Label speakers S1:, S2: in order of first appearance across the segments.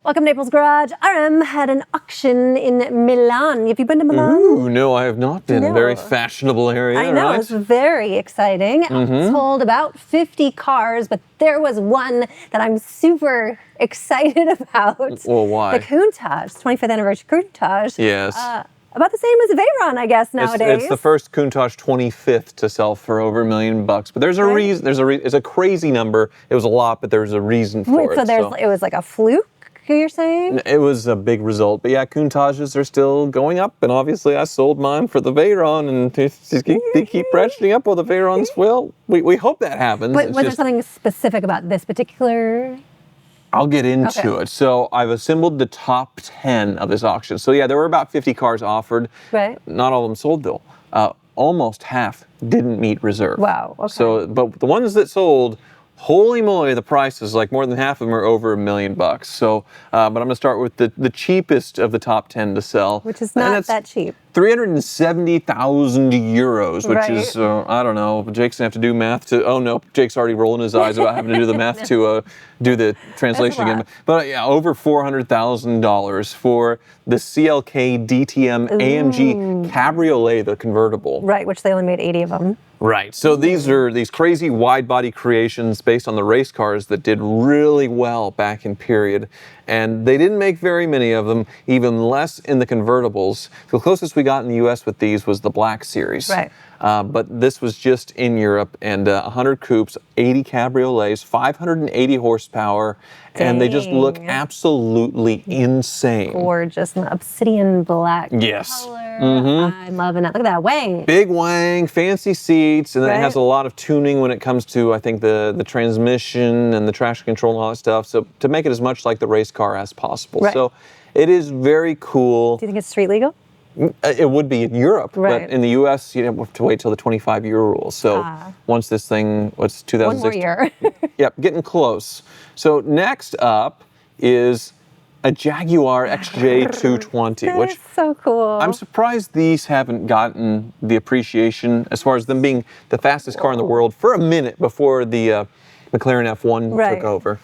S1: Welcome to Naples Garage. RM had an auction in Milan. Have you been to Milan?
S2: Ooh, no, I have not been.
S1: No.
S2: Very fashionable area,
S1: I know,
S2: right?
S1: it's very exciting. Sold about 50 cars, but there was one that I'm super excited about.
S2: Well, why?
S1: The Countach, 25th anniversary Countach.
S2: Yes.
S1: About the same as a Veyron, I guess, nowadays.
S2: It's the first Countach 25th to sell for over $1 million. But there's a reason. It's a crazy number. It was a lot, but there's a reason for it.
S1: So it was like a fluke? You're saying?
S2: It was a big result, but yeah, Countaches are still going up, and obviously I sold mine for the Veyron, and they keep ratcheting up. Well, the Veyrons, well, we hope that happens.
S1: But was there something specific about this particular?
S2: I'll get into it. So I've assembled the top 10 of this auction. So yeah, there were about 50 cars offered.
S1: Right.
S2: Not all of them sold though. Almost half didn't meet reserve.
S1: Wow. Okay.
S2: So, but the ones that sold, holy moly, the prices, like more than half of them are over $1 million. So, but I'm going to start with the cheapest of the top 10 to sell.
S1: Which is not that cheap.
S2: 370,000 euros, which is, I don't know, Jake's going to have to do math to, oh no, Jake's already rolling his eyes about having to do the math to do the translation again. But yeah, over $400,000 for the CLK DTM AMG Cabriolet, the convertible.
S1: Right, which they only made 80 of them.
S2: Right, so these are these crazy wide body creations based on the race cars that did really well back in period. And they didn't make very many of them, even less in the convertibles. The closest we got in the US with these was the Black Series.
S1: Right.
S2: But this was just in Europe, and 100 coupes, 80 cabriolets, 580 horsepower, and they just look absolutely insane.
S1: Gorgeous, an obsidian black color. I'm loving it. Look at that wang.
S2: Big wang, fancy seats, and then it has a lot of tuning when it comes to, I think, the transmission and the traction control and all that stuff. So to make it as much like the race car as possible.
S1: Right.
S2: So it is very cool.
S1: Do you think it's street legal?
S2: It would be in Europe, but in the U.S., you have to wait till the 25-year rule. So once this thing, what's 2006?
S1: One more year.
S2: Yep, getting close. So next up is a Jaguar XJ220, which
S1: is so cool.
S2: I'm surprised these haven't gotten the appreciation as far as them being the fastest car in the world for a minute before the McLaren F1 took over.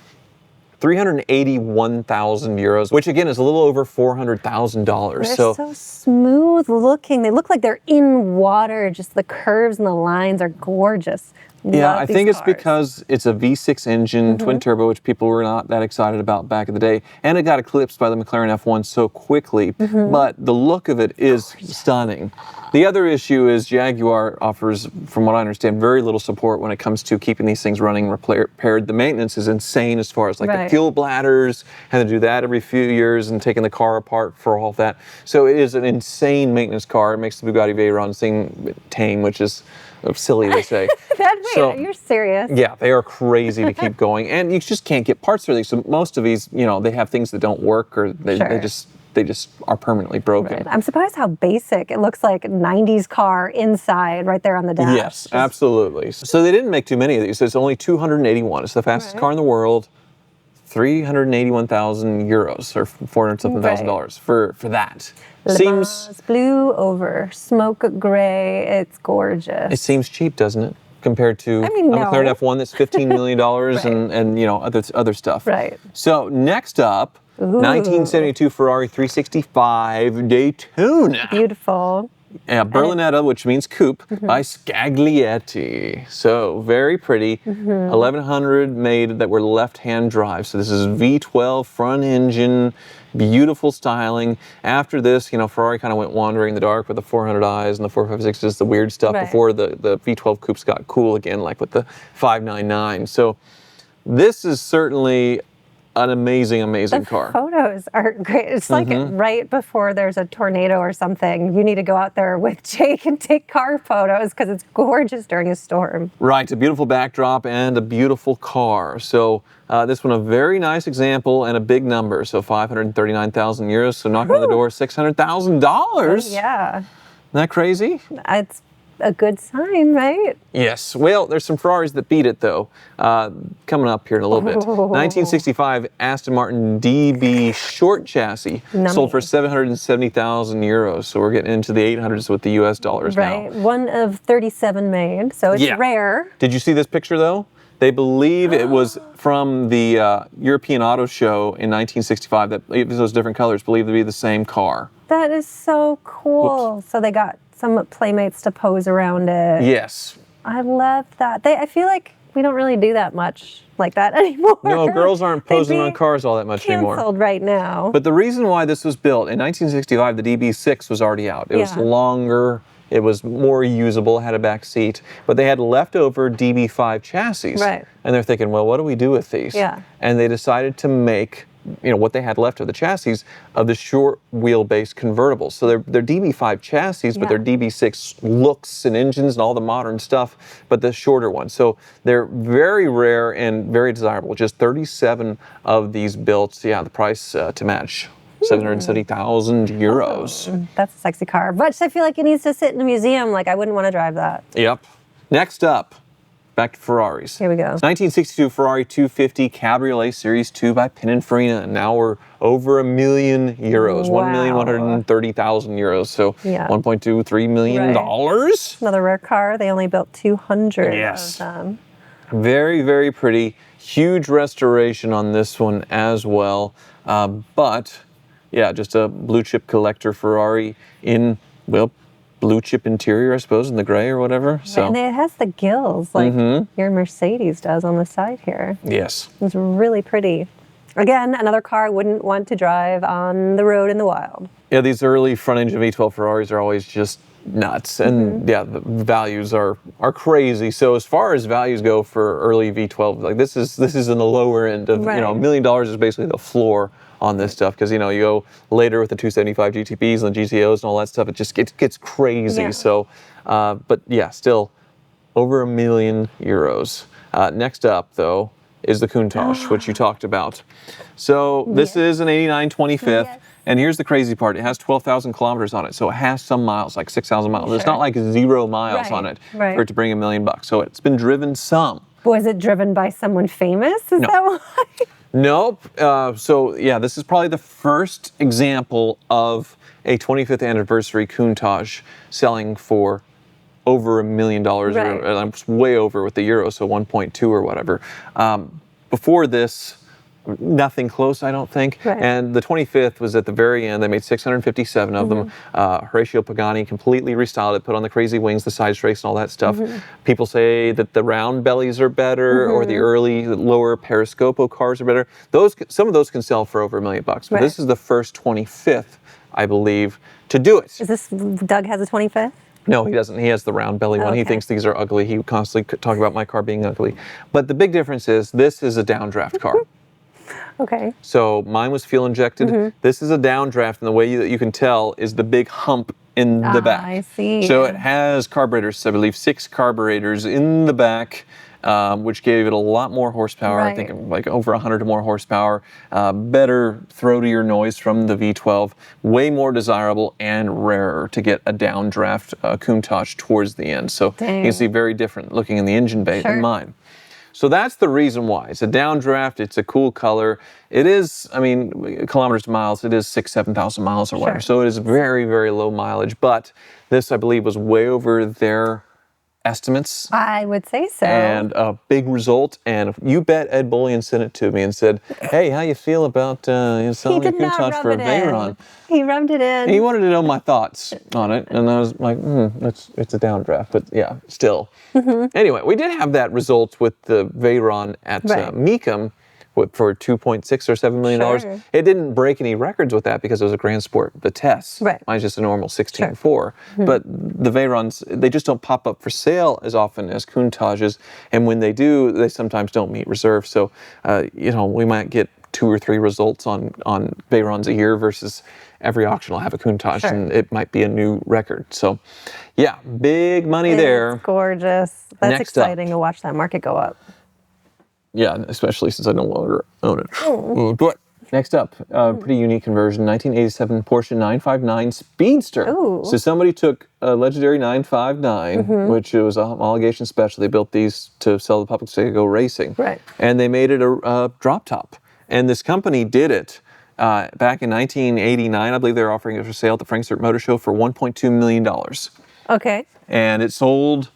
S2: 381,000 euros, which again is a little over $400,000.
S1: They're so smooth looking. They look like they're in water. Just the curves and the lines are gorgeous.
S2: Yeah, I think it's because it's a V6 engine, twin turbo, which people were not that excited about back in the day. And it got eclipsed by the McLaren F1 so quickly. But the look of it is stunning. The other issue is Jaguar offers, from what I understand, very little support when it comes to keeping these things running repaired. The maintenance is insane as far as like the fuel bladders, having to do that every few years and taking the car apart for all of that. So it is an insane maintenance car. It makes the Bugatti Veyron seem tame, which is silly to say.
S1: You're serious.
S2: Yeah, they are crazy to keep going, and you just can't get parts for these. So most of these, you know, they have things that don't work, or they just are permanently broken.
S1: I'm surprised how basic it looks, like 90s car inside right there on the dash.
S2: Yes, absolutely. So they didn't make too many of these. There's only 281. It's the fastest car in the world. 381,000 euros, or $400-something thousand for that.
S1: Seems blue over smoke gray. It's gorgeous.
S2: It seems cheap, doesn't it? Compared to a McLaren F1 that's $15 million and you know other stuff. Right. So next up, 1972 Ferrari 365 Daytona.
S1: Beautiful.
S2: Berlinetta, which means coupe, by Scaglietti. So very pretty. 1100 made that were left-hand drive. So this is V12 front engine, beautiful styling. After this, you know, Ferrari kind of went wandering in the dark with the 400i's and the 456's, the weird stuff before the V12 coupes got cool again, like with the 599. So this is certainly an amazing car.
S1: The photos are great. It's like right before there's a tornado or something, you need to go out there with Jake and take car photos because it's gorgeous during a storm. Right,
S2: it's a beautiful backdrop and a beautiful car. So this one, a very nice example and a big number. So 539,000 euros. So knocking on the door, $600,000.
S1: Yeah.
S2: Isn't that crazy?
S1: It's a good sign, right?
S2: Yes. Well, there's some Ferraris that beat it, though, coming up here in a little bit. 1965 Aston Martin DB short chassis sold for 770,000 euros. So we're getting into the 800s with the US dollars now.
S1: Right. One of 37 made, so it's rare.
S2: Did you see this picture, though? They believe it was from the European Auto Show in 1965 that those different colors believed to be the same car.
S1: That is so cool. Whoops. So they got some Playmates to pose around it.
S2: Yes.
S1: I love that. I feel like we don't really do that much like that anymore.
S2: No, girls aren't posing on cars all that much anymore.
S1: Canceled right now.
S2: But the reason why this was built, in 1965, the DB6 was already out. It was longer. It was more usable, had a back seat, but they had leftover DB5 chassis.
S1: Right.
S2: And they're thinking, well, what do we do with these?
S1: Yeah.
S2: And they decided to make, what they had left of the chassis of the short wheelbase convertibles. So they're DB5 chassis, but they're DB6 looks and engines and all the modern stuff, but the shorter ones. So they're very rare and very desirable. Just 37 of these built. Yeah, the price to match. 770,000 euros.
S1: Oh, that's a sexy car. But I feel like it needs to sit in a museum. Like, I wouldn't want to drive that.
S2: Yep. Next up, back to Ferraris.
S1: Here we go.
S2: 1962 Ferrari 250 Cabriolet Series 2 by Pininfarina. And now we're over €1 million.
S1: Wow.
S2: 1,130,000 euros. So $1.2, $3 million. Right.
S1: Another rare car. They only built 200
S2: yes.
S1: of them.
S2: Very, very pretty. Huge restoration on this one as well. But yeah, just a blue chip collector Ferrari in, well, blue chip interior, I suppose, in the gray or whatever.
S1: Right, so. And it has the gills like your Mercedes does on the side here.
S2: Yes.
S1: It's really pretty. Again, another car I wouldn't want to drive on the road in the wild.
S2: Yeah, these early front engine V12 Ferraris are always just nuts. And yeah, the values are crazy. So as far as values go for early V12, like this is in the lower end of, $1 million is basically the floor on this stuff, because you go later with the 275 GTPs and the GTOs and all that stuff, it just gets crazy. Yeah. So, but yeah, still over €1 million. Next up, though, is the Countach, which you talked about. So this is an 89 25th. Yes. And here's the crazy part. It has 12,000 kilometers on it. So it has some miles, like 6,000 miles. Sure. It's not like 0 miles on it for it to bring $1 million. So it's been driven some.
S1: Was it driven by someone famous? Is that why?
S2: Nope. So yeah, this is probably the first example of a 25th anniversary Countach selling for over $1 million, or way over with the euro, so 1.2 or whatever. Before this, nothing close, I don't think. Right. And the 25th was at the very end. They made 657 of them. Horacio Pagani completely restyled it, put on the crazy wings, the side strakes, and all that stuff. People say that the round bellies are better, or the early lower Periscopo cars are better. Some of those can sell for over $1 million. But this is the first 25th, I believe, to do it.
S1: Is this Doug has a 25th?
S2: No, he doesn't. He has the round belly one. He thinks these are ugly. He constantly talks about my car being ugly. But the big difference is this is a downdraft car.
S1: Okay.
S2: So mine was fuel injected. This is a downdraft, and the way that you can tell is the big hump in the back.
S1: I see.
S2: So it has carburetors, I believe 6 carburetors in the back, which gave it a lot more horsepower. I think like over 100 more horsepower, better throatier noise from the V12, way more desirable and rarer to get a downdraft Countach towards the end. So you can see very different looking in the engine bay than mine. So that's the reason why. It's a downdraft, it's a cool color. It is, I mean, kilometers to miles, it is 6,000, 7,000 miles or whatever. So it is very, very low mileage, but this, I believe, was way over their estimates.
S1: I would say so.
S2: And a big result, and you bet Ed Bullion sent it to me and said, hey, how you feel about selling a Countach for a Veyron?
S1: He rubbed it in.
S2: He wanted to know my thoughts on it, and I was like, it's a downdraft, but yeah, still. Anyway, we did have that result with the Veyron at Mecum for $2.6 or $7 million. It didn't break any records with that because it was a Grand Sport Vitesse. Mine's just a normal 16.4. But the Veyrons, they just don't pop up for sale as often as Countaches, and when they do, they sometimes don't meet reserve. So, we might get 2 or 3 results on Veyrons a year versus every auction will have a Countach, and it might be a new record. So, yeah, big money there.
S1: It's gorgeous. That's exciting to watch that market go up.
S2: Yeah, especially since I no longer own it. But next up, pretty unique conversion, 1987 Porsche 959 Speedster. So somebody took a legendary 959, which was a homologation special. They built these to sell to the public so they could go racing. And they made it a drop top. And this company did it back in 1989. I believe they were offering it for sale at the Frankfurt Motor Show for $1.2 million.
S1: Okay.
S2: And it sold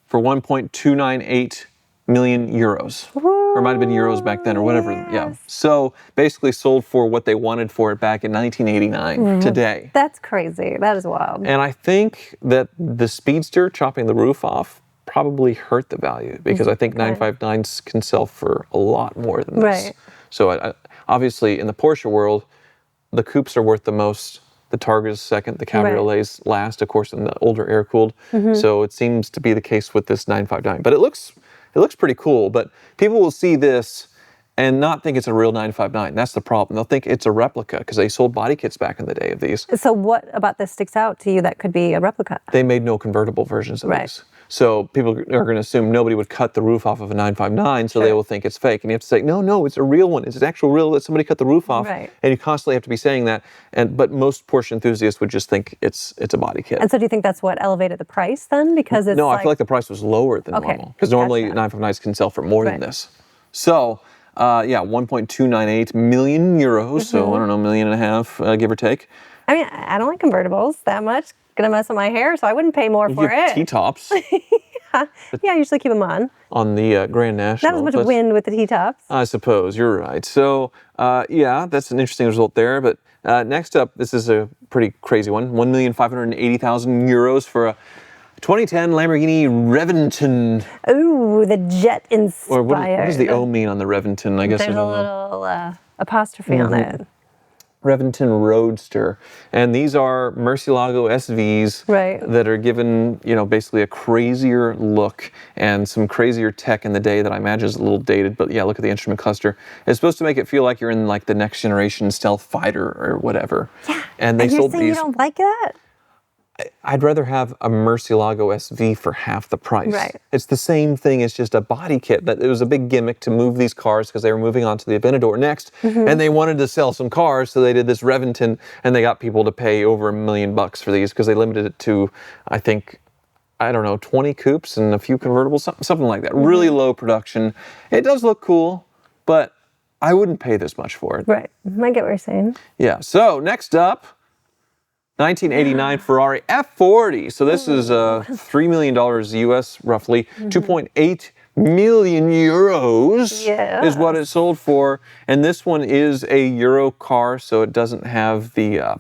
S2: for $1.298 million euros. Or it might have been euros back then or whatever.
S1: Yes.
S2: Yeah. So basically sold for what they wanted for it back in 1989 today.
S1: That's crazy. That is wild.
S2: And I think that the Speedster chopping the roof off probably hurt the value because I think 959s can sell for a lot more than this.
S1: Right.
S2: So obviously in the Porsche world, the coupes are worth the most. The Targa is second, the Cabriolets last, of course, in the older air-cooled. So it seems to be the case with this 959. But it looks pretty cool. But people will see this and not think it's a real 959. That's the problem. They'll think it's a replica because they sold body kits back in the day of these.
S1: So what about this sticks out to you that could be a replica?
S2: They made no convertible versions of these. So people are going to assume nobody would cut the roof off of a 959, so they will think it's fake. And you have to say, no, it's a real one. It's an actual real that somebody cut the roof off. And you constantly have to be saying that. But most Porsche enthusiasts would just think it's a body kit.
S1: And so do you think that's what elevated the price then? Because it's
S2: I feel like the price was lower than normal. Because normally 959s can sell for more than this. So, 1.298 million euros. So, I don't know, $1.5 million, give or take.
S1: I mean, I don't like convertibles that much. Gonna mess up my hair, so I wouldn't pay more for it.
S2: T-tops.
S1: Yeah, I usually keep them on.
S2: On the Grand National.
S1: Not as much wind with the T-tops.
S2: I suppose, you're right. So, that's an interesting result there. But next up, this is a pretty crazy one. 1,580,000 euros for a 2010 Lamborghini Reventon.
S1: Ooh, the jet inspired.
S2: Or what does the O mean on the Reventon? I guess
S1: there's a little apostrophe on it.
S2: Reventon Roadster. And these are Murcielago SVs that are given, basically a crazier look and some crazier tech in the day that I imagine is a little dated. But yeah, look at the instrument cluster. It's supposed to make it feel like you're in like the next generation stealth fighter or whatever. Yeah. And they sold these.
S1: You don't like that?
S2: I'd rather have a Murcielago SV for half the price.
S1: Right.
S2: It's the same thing. It's just a body kit. But it was a big gimmick to move these cars because they were moving on to the Aventador next. And they wanted to sell some cars, so they did this Reventon, and they got people to pay over $1 million for these because they limited it to, I think, 20 coupes and a few convertibles, something like that. Really low production. It does look cool, but I wouldn't pay this much for it.
S1: Right. I get what you're saying.
S2: Yeah. So next up, 1989 Ferrari F40. So this is $3 million US, roughly. 2.8 million euros is what it sold for. And this one is a Euro car, so it doesn't have the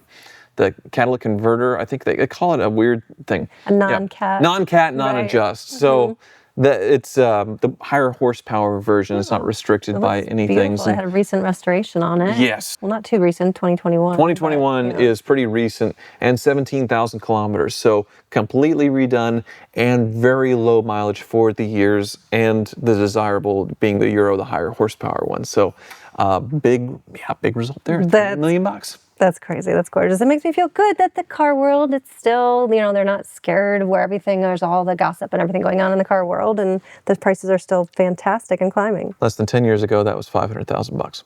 S2: catalytic converter. I think they call it a weird thing.
S1: A non-cat.
S2: Non-cat, non-adjust. So it's the higher horsepower version. It's not restricted by anything.
S1: It had a recent restoration on it.
S2: Yes.
S1: Well, not too recent, 2021.
S2: 2021 is pretty recent and 17,000 kilometers. So completely redone and very low mileage for the years and the desirable being the Euro, the higher horsepower one. So big result there. $3 million.
S1: That's crazy. That's gorgeous. It makes me feel good that the car world, it's still, they're not scared where there's all the gossip and everything going on in the car world, and the prices are still fantastic and climbing.
S2: Less than 10 years ago, that was $500,000.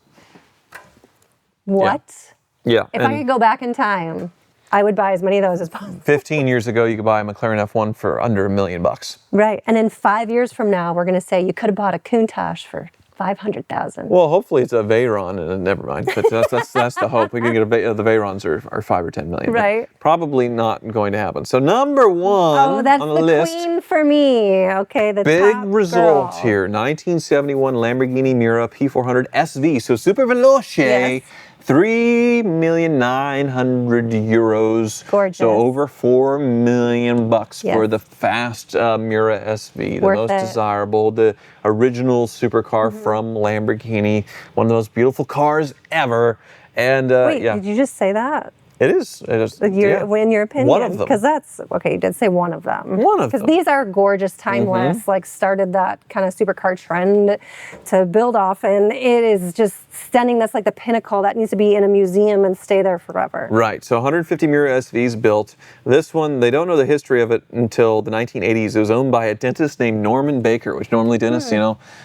S1: What?
S2: Yeah.
S1: If I could go back in time, I would buy as many of those as possible.
S2: 15 years ago, you could buy a McLaren F1 for under $1 million.
S1: Right. And in 5 years from now, we're going to say you could have bought a Countach for $500,000.
S2: Well, hopefully it's a Veyron, and never mind. But that's the hope. We can get the Veyrons are 5 or 10 million.
S1: Right.
S2: Probably not going to happen. So number one on the list.
S1: Queen for me. Okay, the
S2: big
S1: top
S2: result
S1: girl.
S2: here. 1971 Lamborghini Miura P400 SV. So super veloce.
S1: Yes.
S2: 3,900,000 euros.
S1: Gorgeous.
S2: So over $4 million for the fast Miura SV, the most desirable, the original supercar from Lamborghini, one of the most beautiful cars ever. And
S1: wait, did you just say that?
S2: It is.
S1: In your opinion?
S2: One of them.
S1: Because that's, okay, you did say one of them.
S2: One of them.
S1: Because these are gorgeous, timeless, started that kind of supercar trend to build off, and it is just stunning. That's like the pinnacle that needs to be in a museum and stay there forever.
S2: Right, so 150 Miura SVs built. This one, they don't know the history of it until the 1980s. It was owned by a dentist named Norman Baker, which normally dentists,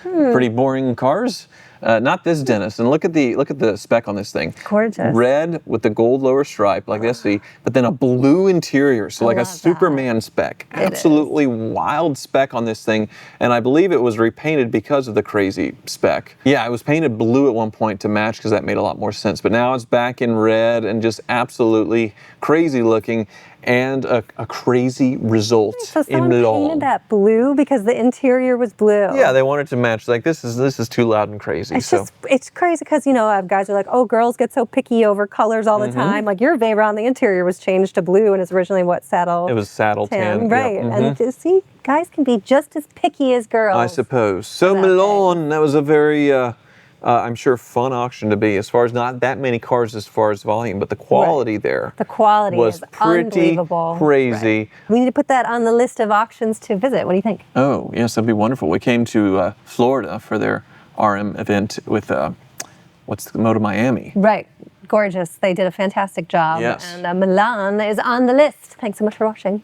S2: pretty boring cars. Not this dentist. And look at the spec on this thing.
S1: Gorgeous.
S2: Red with the gold lower stripe like the SV, but then a blue interior, so like a Superman spec. Absolutely wild spec on this thing. And I believe it was repainted because of the crazy spec. Yeah, it was painted blue at one point to match because that made a lot more sense. But now it's back in red and just absolutely crazy looking. and a crazy result
S1: So
S2: in
S1: someone
S2: Milan.
S1: painted that blue because the interior was blue.
S2: Yeah, they wanted to match. Like this is too loud and crazy.
S1: It's crazy because guys are like, oh, girls get so picky over colors all the time. Like your Veyron, the interior was changed to blue, and it's originally what, saddle?
S2: It was saddle tan,
S1: right?
S2: yep.
S1: And see, guys can be just as picky as girls.
S2: I suppose. So Milan, that was a very, I'm sure, fun auction to be. As far as not that many cars as far as volume, but the quality there.
S1: The quality
S2: was
S1: is
S2: pretty
S1: unbelievable.
S2: crazy.
S1: Right. We need to put that on the list of auctions to visit. What do you think?
S2: Oh yes, that'd be wonderful. We came to Florida for their RM event with Moto Miami.
S1: Right. Gorgeous. They did a fantastic job.
S2: Yes.
S1: And Milan is on the list. Thanks so much for watching.